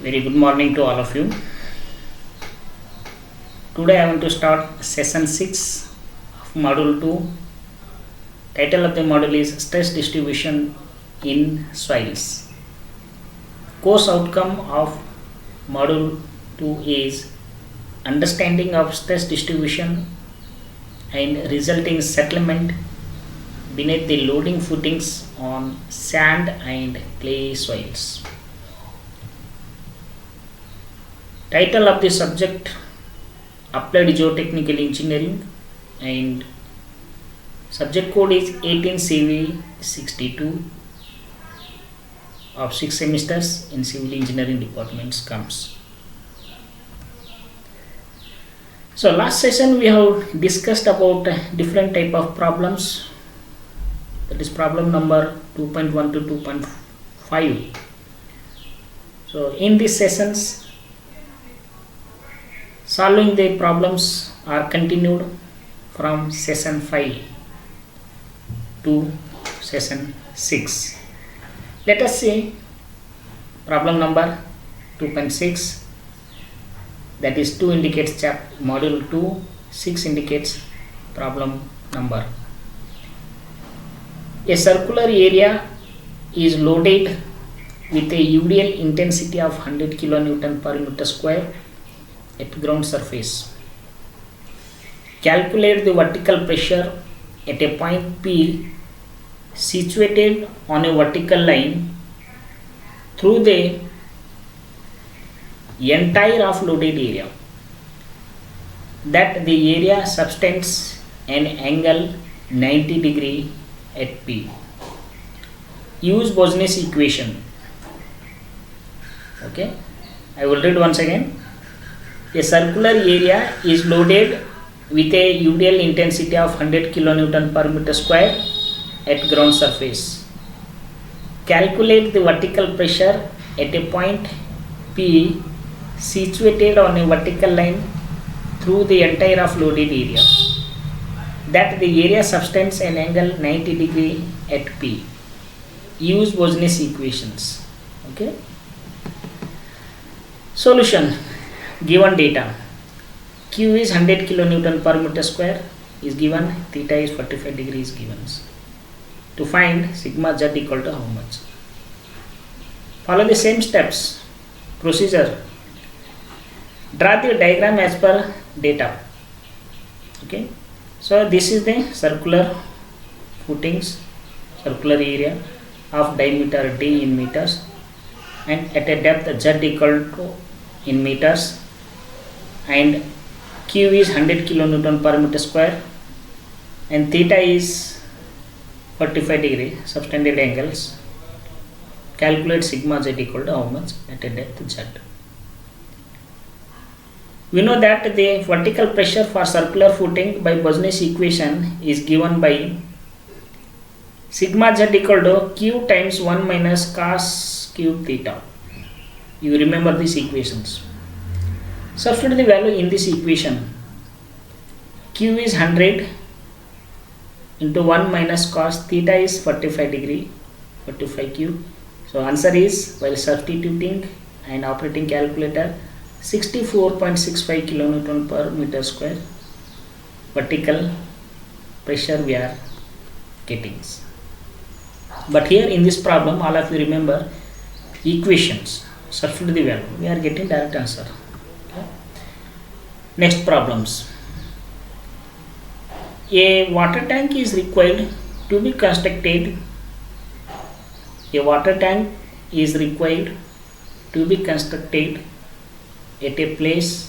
Very good morning to all of you. Today I want to start session 6 of module 2. Title of the module is Stress Distribution in Soils. Course outcome of module 2 is understanding of stress distribution and resulting settlement beneath the loading footings on sand and clay soils. Title of the subject: Applied Geotechnical Engineering, and subject code is 18CV62 of 6 semesters in civil engineering departments comes. So last session we have discussed about different type of problems, that is problem number 2.1 to 2.5. So in these sessions solving the problems are continued from session 5 to session 6. Let us see problem number 2.6, that is 2 indicates module 2, 6 indicates problem number. A circular area is loaded with a UDL intensity of 100 kN per meter square at ground surface. Calculate the vertical pressure at a point P situated on a vertical line through the entire of loaded area, that the area subtends an angle 90 degree at P. Use Boussinesq equation. Okay, I will read once again. A circular area is loaded with a UDL intensity of 100 kN per meter square at ground surface. Calculate the vertical pressure at a point P situated on a vertical line through the entire of loaded area, that the area subtends an angle 90 degree at P. Use Boussinesq equations. Okay. Solution: given data, Q is 100 kN per meter square is given, theta is 45 degrees given. To find sigma z equal to how much? Follow the same steps. Procedure: draw the diagram as per data. Okay, so this is the circular footings, circular area of diameter d in meters, and at a depth z equal to in meters, and Q is 100 kN per meter square, and theta is 45 degree subtended angles. Calculate sigma z equal to how much at a depth z. We know that the vertical pressure for circular footing by Boussinesq equation is given by sigma z equal to Q times 1 minus cos cube theta. You remember these equations. Substitute the value in this equation. Q is 100 into 1 minus cos theta is 45 degree, 45 Q. So answer is, while substituting and operating calculator, 64.65 kN per meter square vertical pressure we are getting. But here in this problem, all of you remember equations. Substitute the value, we are getting direct answer. Okay. Next problems. A water tank is required to be constructed. A water tank is required to be constructed at a place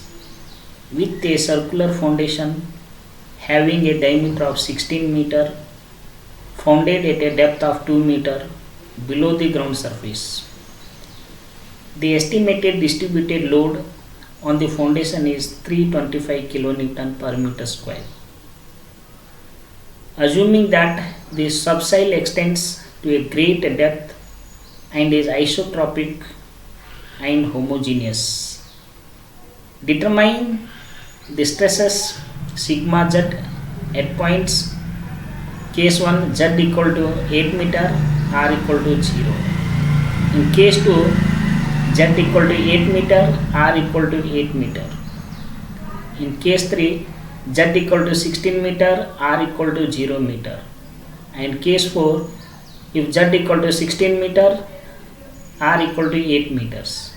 with a circular foundation having a diameter of 16 meter, founded at a depth of 2 meter below the ground surface. The estimated distributed load on the foundation is 325 kN per meter square. Assuming that the subsoil extends to a great depth and is isotropic and homogeneous, determine the stresses sigma z at points case 1 z equal to 8 meter, r equal to 0. In case 2, z z equal to 8 meter, r equal to 8 meter. In case 3, z equal to 16 meter, r equal to 0 meter. And case 4, if z equal to 16 meter, r equal to 8 meters,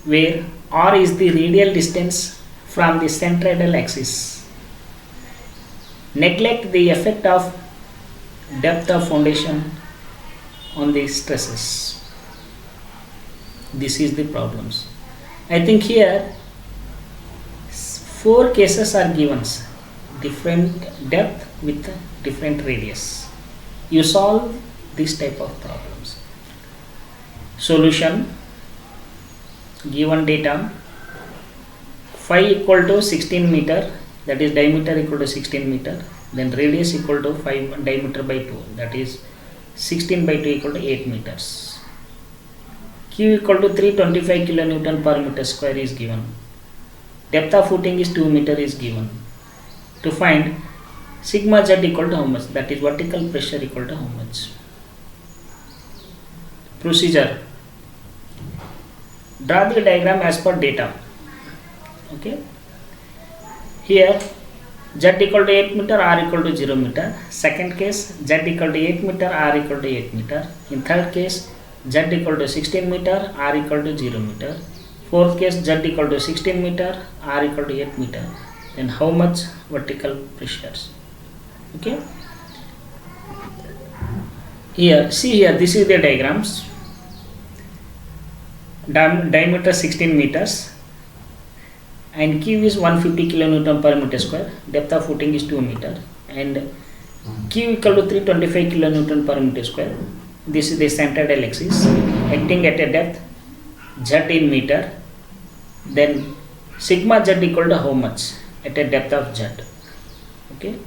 where r is the radial distance from the centroidal axis. Neglect the effect of depth of foundation on the stresses. This is the problems. I think here 4 cases are given, different depth with different radius. You solve this type of problems. Solution: given data, phi equal to 16 meter, that is diameter equal to 16 meter, then radius equal to 5 diameter by 2, that is 16 by 2 equal to 8 meters. Q equal to 325 kilonewton per meter square is given. Depth of footing is 2 meter is given. To find sigma z equal to how much, that is vertical pressure equal to how much. Procedure: draw the diagram as per data. Okay, here z equal to 8 meter, r equal to 0 meter. Second case, z equal to 8 meter, r equal to 8 meter. In third case, z equal to 16 meter, r equal to 0 meter. Fourth case, z equal to 16 meter, r equal to 8 meter. Then how much vertical pressures? Okay, here see, here this is the diagrams. Diameter 16 meters and Q is 150 kilonewton per meter square. Depth of footing is 2 meter and Q equal to 325 kilonewton per meter square. This is the centroidal axis acting at a depth z in meter. Then sigma z equal to how much at a depth of z. Okay.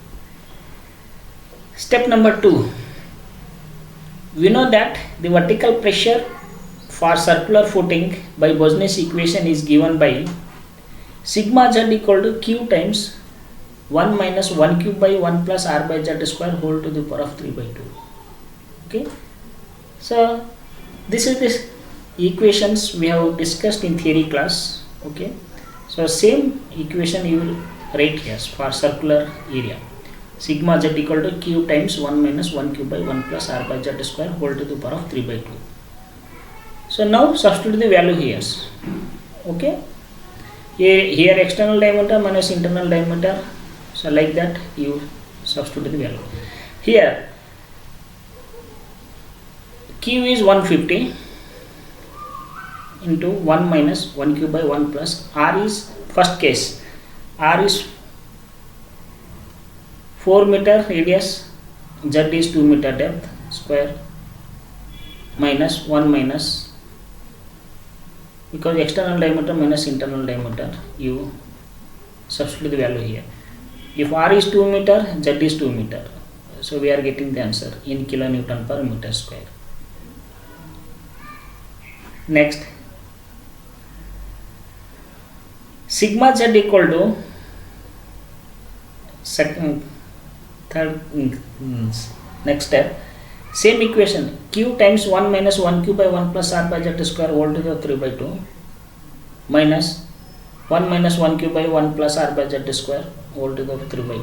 Step number 2. We know that the vertical pressure for circular footing by Boussinesq equation is given by sigma z equal to q times 1 minus 1 cube by 1 plus r by z square whole to the power of 3 by 2. Okay. So this is this equations we have discussed in theory class. Okay. So same equation you will write here for circular area. Sigma z equal to q times 1 minus 1 cube by 1 plus r by z square whole to the power of 3 by 2. So now substitute the value here. Okay. Here external diameter minus internal diameter. So like that you substitute the value. Here Q is 150 into 1 minus 1 cube by 1 plus R is first case. R is 4 meter radius, Z is 2 meter depth square minus 1 minus, because external diameter minus internal diameter, you substitute the value here. If R is 2 meter, Z is 2 meter. So we are getting the answer in kilonewton per meter square. Next, sigma z equal to next step, same equation, q times 1 minus 1 cube by 1 plus r by z square whole to the 3 by 2 minus 1 minus 1 cube by 1 plus r by z square whole to the 3 by 2.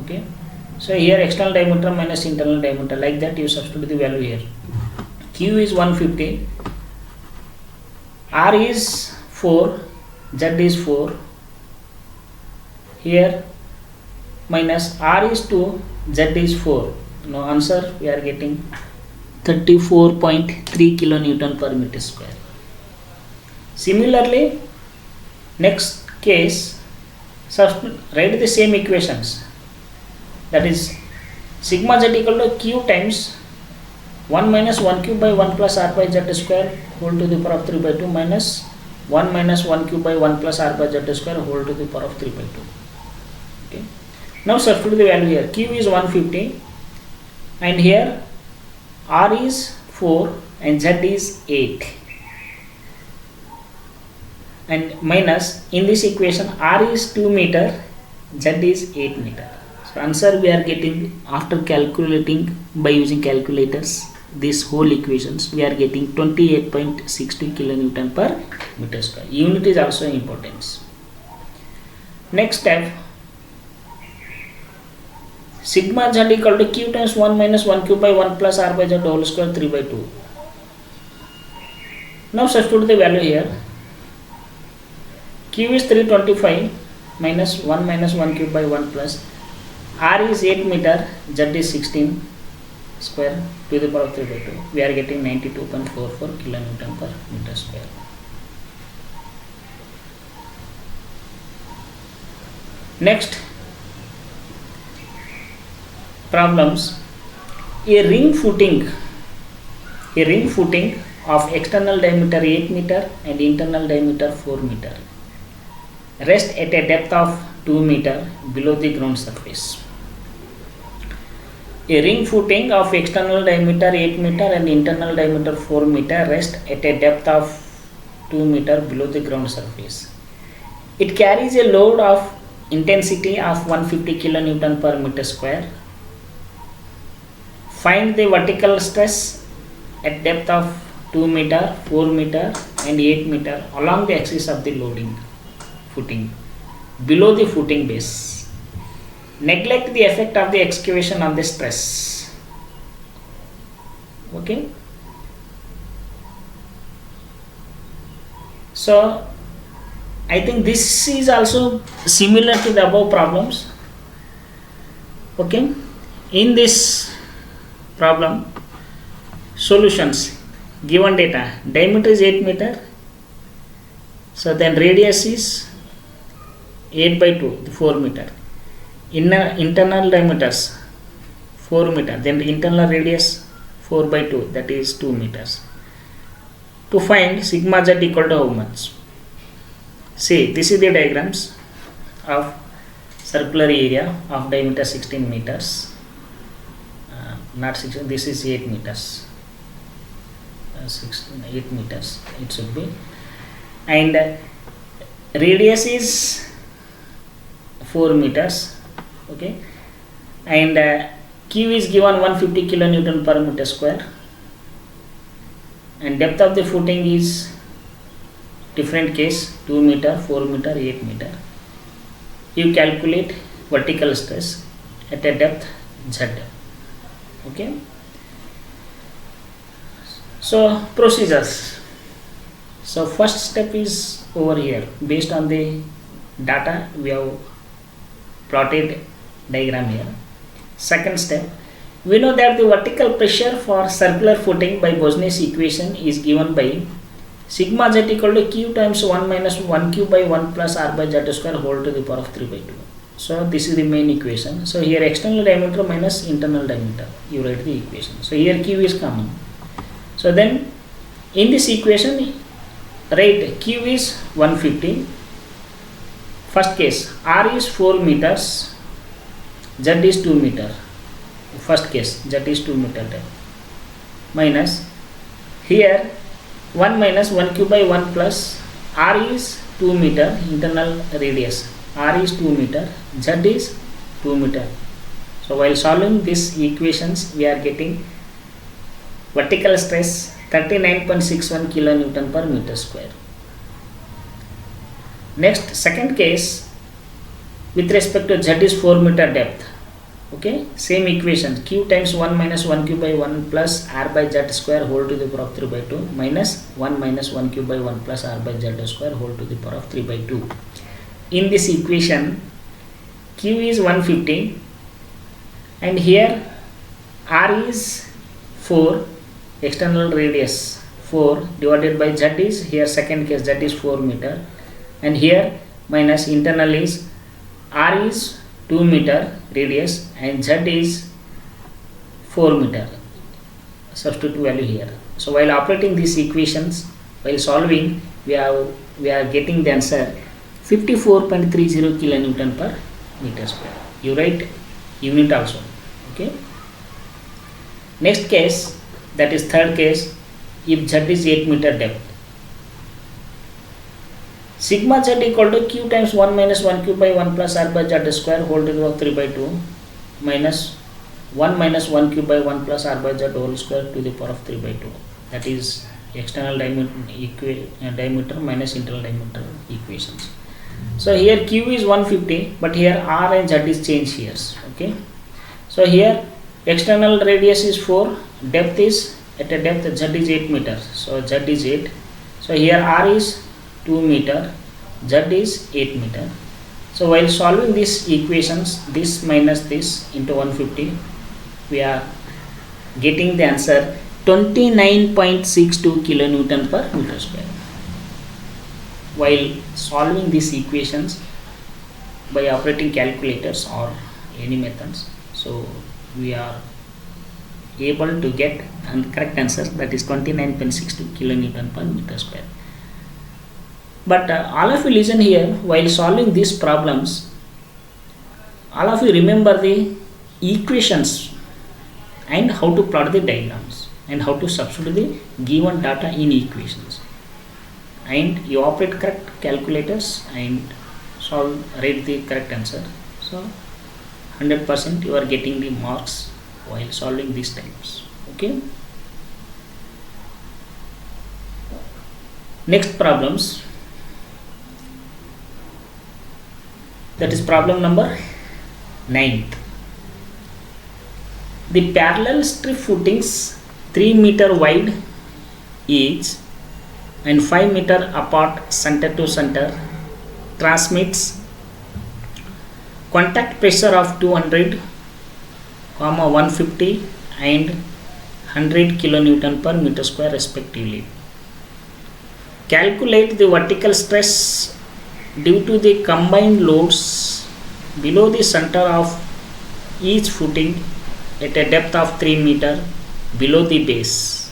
Okay. So here external diameter minus internal diameter, like that you substitute the value here. Q is 150, R is 4, Z is 4, here minus R is 2, Z is 4. Now answer we are getting 34.3 kilonewton per meter square. Similarly, next case, write the same equations, that is sigma z equal to q times 1 minus 1 cube by 1 plus r by z square whole to the power of 3 by 2 minus 1 minus 1 cube by 1 plus r by z square whole to the power of 3 by 2. Okay. Now substitute the value here. Q is 150 and here r is 4 and z is 8, and minus in this equation r is 2 meter, z is 8 meter. So answer we are getting after calculating by using calculators these whole equations, we are getting 28.62 kilonewton per meter square. Unit is also important. Next step, sigma z equal to q times 1 minus 1 q by 1 plus r by z whole square 3 by 2. Now substitute the value here. Q is 325 minus 1 minus 1 cube by 1 plus r is 8 meter, z is 16 square to the power of 3 by 2. We are getting 92.44 kilonewton per meter square. Next problems, a ring footing of external diameter 8 meter and internal diameter 4 meter rest at a depth of 2 meter below the ground surface. A ring footing of external diameter 8 meter and internal diameter 4 meter rest at a depth of 2 meter below the ground surface. It carries a load of intensity of 150 kilonewton per meter square. Find the vertical stress at depth of 2 meter, 4 meter and 8 meter along the axis of the loading footing below the footing base. Neglect the effect of the excavation on the stress. Okay. So I think this is also similar to the above problems. Okay. In this problem, solutions, given data, diameter is 8 meter. So then radius is 8 by 2, 4 meter. Internal diameters 4 meter, then the internal radius 4 by 2, that is 2 meters. To find sigma z equal to how much? See, this is the diagrams of circular area of diameter 16 meters. Not 16, this is 8 meters. 8 meters it should be. And radius is 4 meters. Okay, and Q is given 150 kilonewton per meter square, and depth of the footing is different case, 2 meter, 4 meter, 8 meter. You calculate vertical stress at a depth z. Okay, so procedures. So first step is over here. Based on the data, we have plotted diagram here. Second step, we know that the vertical pressure for circular footing by Boussinesq equation is given by sigma z equal to q times 1 minus 1 q by 1 plus r by z square whole to the power of 3 by 2. So this is the main equation. So here external diameter minus internal diameter, you write the equation. So here q is common. So then in this equation, write q is 150. First case, r is 4 meters, z is 2 meter. First case, z is 2 meter depth. Minus here 1 minus 1 q by 1 plus r is 2 meter internal radius, r is 2 meter, z is 2 meter. So while solving these equations, we are getting vertical stress 39.61 kilonewton per meter square. Next, second case, with respect to z is 4 meter depth. Okay, same equation, q times 1 minus 1 q by 1 plus r by z square whole to the power of 3 by 2 minus 1 minus 1 q by 1 plus r by z square whole to the power of 3 by 2. In this equation, q is 150 and here r is 4, external radius 4 divided by z is, here second case, z is 4 meter, and here minus internal is r is 2 meter radius and z is 4 meter. Substitute value here. So while operating these equations, while solving, we are getting the answer 54.30 kilonewton per meter square. You write unit also. Okay. Next case, that is third case, if z is 8 meter depth. Sigma z equal to q times 1 minus 1 q by 1 plus r by z square whole to the power of 3 by 2 minus 1 minus 1 cube by 1 plus r by z whole square to the power of 3 by 2. That is external diameter minus internal diameter equations. So here q is 150, but here r and z is changed here. Okay. So here external radius is 4, depth is at a depth z is 8 meters. So z is 8. So here r is 2 meter, z is 8 meter. So while solving these equations, this minus this into 150, we are getting the answer 29.62 kilonewton per meter square. While solving these equations by operating calculators or any methods, so we are able to get a correct answer, that is 29.62 kilonewton per meter square. But all of you listen here, while solving these problems, all of you remember the equations and how to plot the diagrams and how to substitute the given data in equations, and you operate correct calculators and write the correct answer. So 100% you are getting the marks while solving these types. Okay. Next problems, that is problem number 9th. The parallel strip footings 3 meter wide each and 5 meter apart center to center transmits contact pressure of 200, 150 and 100 kilonewton per meter square respectively. Calculate the vertical stress due to the combined loads below the center of each footing at a depth of 3 meter below the base.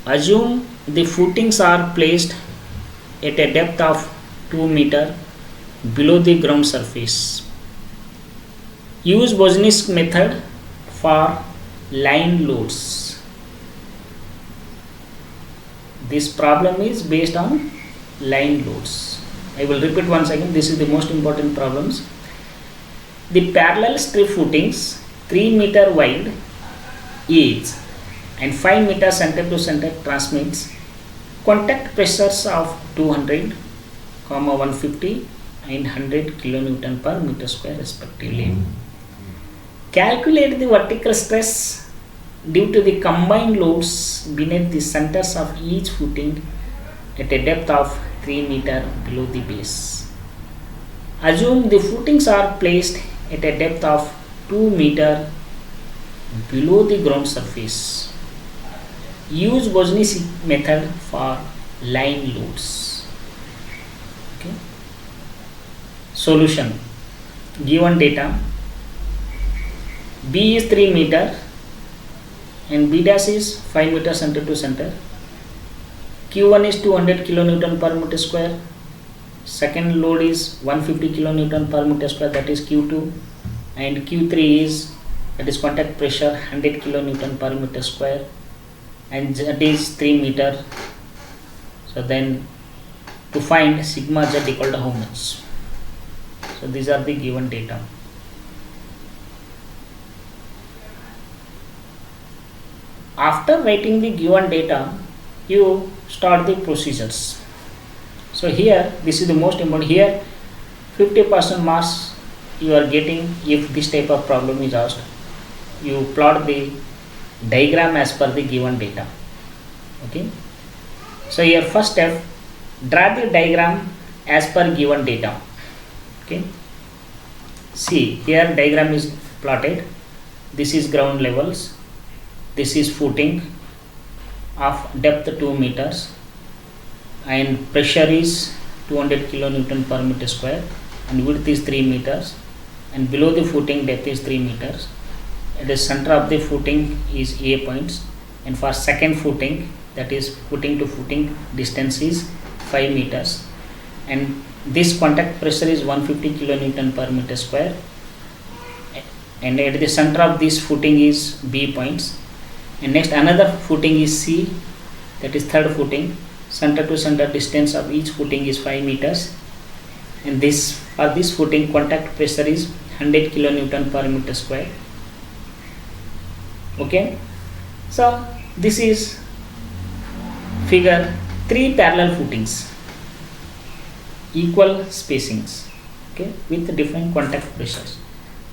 Assume the footings are placed at a depth of 2 meter below the ground surface. Use Bosni's method for line loads. This problem is based on line loads. I will repeat once again, this is the most important problems. The parallel strip footings 3 meter wide each and 5 meter center to center transmits contact pressures of 200, 150 and 100 kilonewton per meter square respectively. Calculate the vertical stress due to the combined loads beneath the centers of each footing at a depth of 3 meter below the base. Assume the footings are placed at a depth of 2 meter below the ground surface. Use Bosni's method for line loads. Okay. Solution. Given data, B is 3 meter and B dash is 5 meter center to center. Q1 is 200 kilonewton per meter square. Second load is 150 kilonewton per meter square, that is Q2, and Q3 is, that is contact pressure 100 kilonewton per meter square, and Z is 3 meter. So then to find sigma Z equal to how much? So these are the given data. After writing the given data, you start the procedures. So here, this is the most important. Here 50% marks you are getting if this type of problem is asked. You plot the diagram as per the given data. Okay. So here first step, draw the diagram as per given data. Okay. See, here diagram is plotted. This is ground levels. This is footing of depth 2 meters and pressure is 200 kilonewton per meter square and width is 3 meters and below the footing depth is 3 meters. At the center of the footing is A points, and for second footing, that is footing to footing distance is 5 meters, and this contact pressure is 150 kilonewton per meter square, and at the center of this footing is B points, and next another footing is C, that is third footing. Center to center distance of each footing is 5 meters, and this for this footing contact pressure is 100 kilonewton per meter square. Okay, so this is figure 3 parallel footings, equal spacings, okay, with different contact pressures.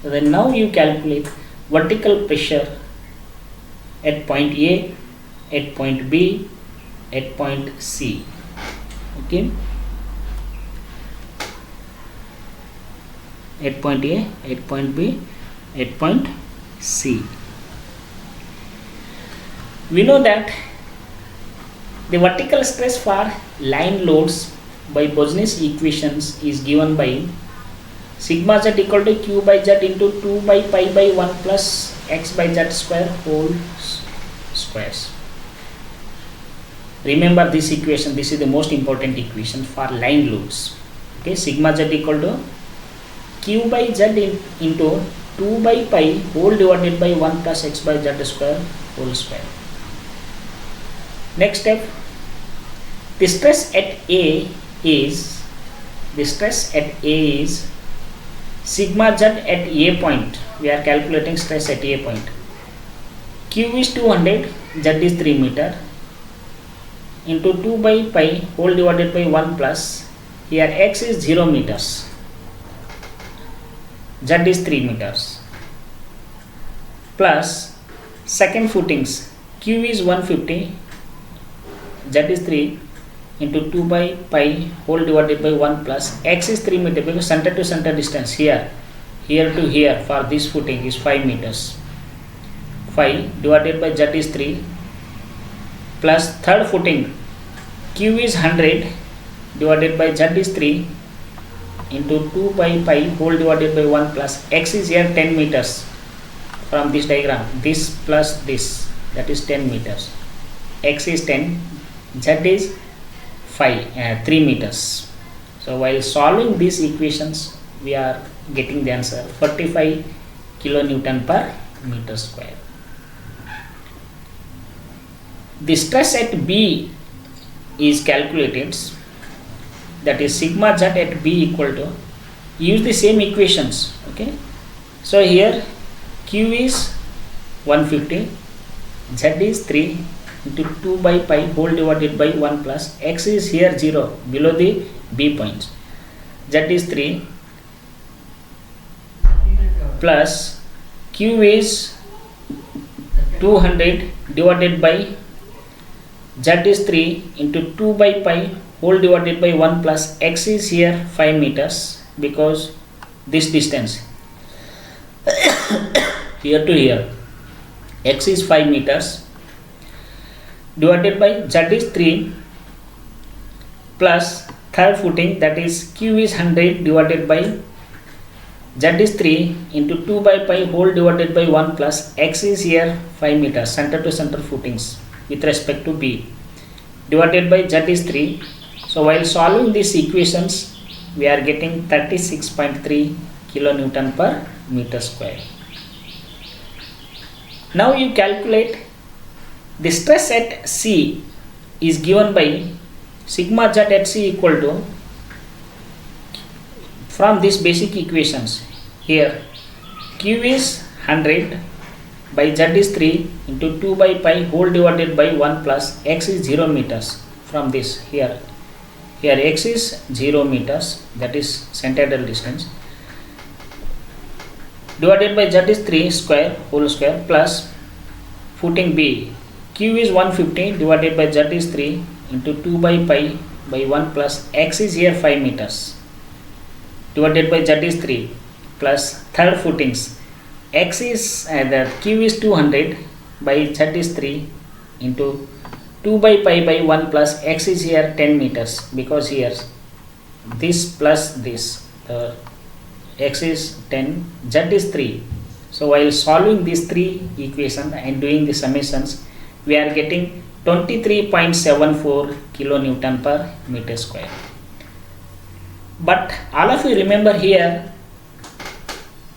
So then now you calculate vertical pressure at point A, at point B, at point C. Okay, at point A, at point B, at point C. We know that the vertical stress for line loads by Bosni's equations is given by sigma z equal to q by z into 2 by pi by 1 plus x by z square whole squares. Remember this equation, this is the most important equation for line loads. Okay, sigma z equal to q by z into 2 by pi whole divided by 1 plus x by z square whole square. Next step, the stress at A is sigma z at A point. We are calculating stress at A point. Q is 200, z is 3 meter into 2 by pi whole divided by 1 plus, here x is 0 meters, z is 3 meters, plus second footings, q is 150, z is 3 into 2 by pi whole divided by 1 plus x is 3 meter, because center to center distance here to here for this footing is 5 meters. 5 divided by z is 3 plus third footing, q is 100 divided by z is 3 into 2 by pi whole divided by 1 plus x is here 10 meters. From this diagram, this plus this, that is 10 meters, x is 10, z is 3 meters. So while solving these equations, we are getting the answer 45 kilonewton per meter square. The stress at B is calculated, that is sigma z at B equal to, use the same equations. Okay, so here q is 150, z is 3 into 2 by pi whole divided by 1 plus x is here 0 below the B points, z is 3 plus q is 200 divided by z is 3 into 2 by pi whole divided by 1 plus x is here 5 meters, because this distance here to here, x is 5 meters, divided by z is 3 plus third footing, that is q is 100 divided by z is 3 into 2 by pi whole divided by 1 plus x is here 5 meters, center to center footings with respect to B, divided by z is 3. So while solving these equations, we are getting 36.3 kilonewton per meter square. Now you calculate the stress at C is given by sigma z at C equal to, from these basic equations, here q is 100 by z is 3 into 2 by pi whole divided by 1 plus x is 0 meters. From this here x is 0 meters, that is central distance, divided by z is 3 square whole square plus footing B, q is 150 divided by z is 3 into 2 by pi by 1 plus x is here 5 meters, divided by z is 3 plus third footings, x is the q is 200 by z is 3 into 2 by pi by 1 plus x is here 10 meters, because here this plus this, x is 10, z is 3. So while solving these three equations and doing the summations, we are getting 23.74 kilonewton per meter square. But all of you remember here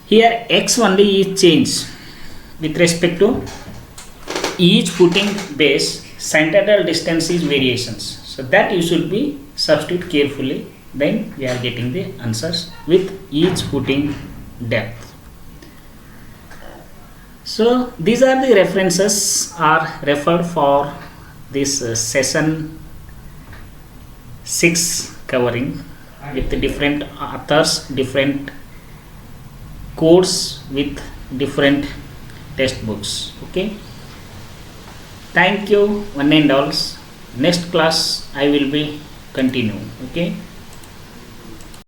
x only is changed with respect to each footing base, central distance is variations. So that you should be substitute carefully, then we are getting the answers with each footing depth. So these are the references are referred for this session 6 covering with different authors, different codes with different textbooks. Okay, thank you one and all. Next class I will be continue. Okay.